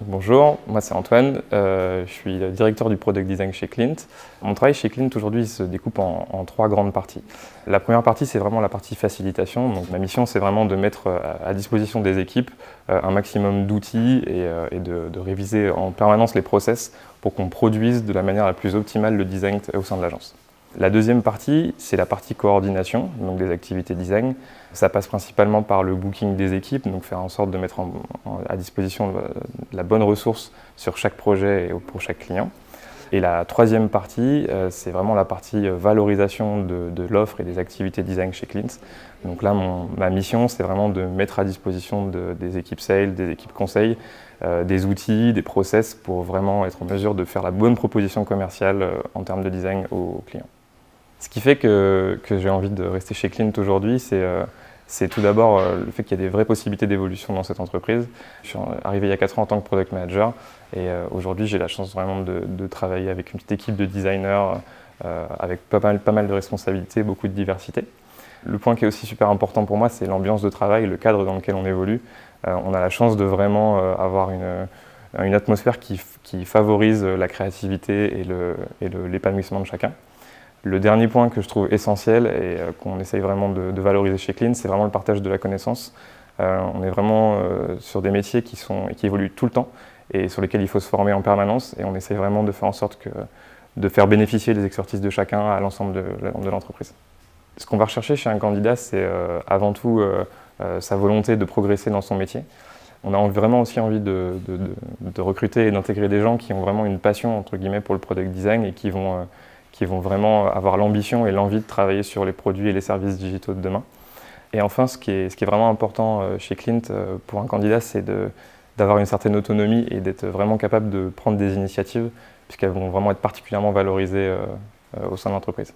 Bonjour, moi c'est Antoine, je suis le directeur du Product Design chez Clint. Mon travail chez Clint aujourd'hui il se découpe en trois grandes parties. La première partie c'est vraiment la partie facilitation, donc ma mission c'est vraiment de mettre à disposition des équipes un maximum d'outils et de réviser en permanence les process pour qu'on produise de la manière la plus optimale le design au sein de l'agence. La deuxième partie, c'est la partie coordination, donc des activités design. Ça passe principalement par le booking des équipes, donc faire en sorte de mettre à disposition la bonne ressource sur chaque projet et pour chaque client. Et la troisième partie, c'est vraiment la partie valorisation de l'offre et des activités design chez Clint. Donc là, ma mission, c'est vraiment de mettre à disposition des équipes sales, des équipes conseil, des outils, des process pour vraiment être en mesure de faire la bonne proposition commerciale en termes de design aux clients. Ce qui fait que j'ai envie de rester chez Clint aujourd'hui, c'est tout d'abord le fait qu'il y a des vraies possibilités d'évolution dans cette entreprise. Je suis arrivé il y a 4 ans en tant que product manager et aujourd'hui j'ai la chance vraiment de travailler avec une petite équipe de designers avec pas mal de responsabilités, beaucoup de diversité. Le point qui est aussi super important pour moi, c'est l'ambiance de travail, le cadre dans lequel on évolue. On a la chance de vraiment avoir une atmosphère qui favorise la créativité et l'épanouissement de chacun. Le dernier point que je trouve essentiel et qu'on essaye vraiment de valoriser chez Clint, c'est vraiment le partage de la connaissance. On est vraiment sur des métiers qui évoluent tout le temps et sur lesquels il faut se former en permanence et on essaye vraiment de faire en sorte de faire bénéficier les expertises de chacun à l'ensemble de l'entreprise. Ce qu'on va rechercher chez un candidat, c'est avant tout sa volonté de progresser dans son métier. On a vraiment aussi envie de recruter et d'intégrer des gens qui ont vraiment une passion entre guillemets pour le product design et qui vont vraiment avoir l'ambition et l'envie de travailler sur les produits et les services digitaux de demain. Et enfin, ce qui est vraiment important chez Clint pour un candidat, c'est d'avoir une certaine autonomie et d'être vraiment capable de prendre des initiatives, puisqu'elles vont vraiment être particulièrement valorisées au sein de l'entreprise.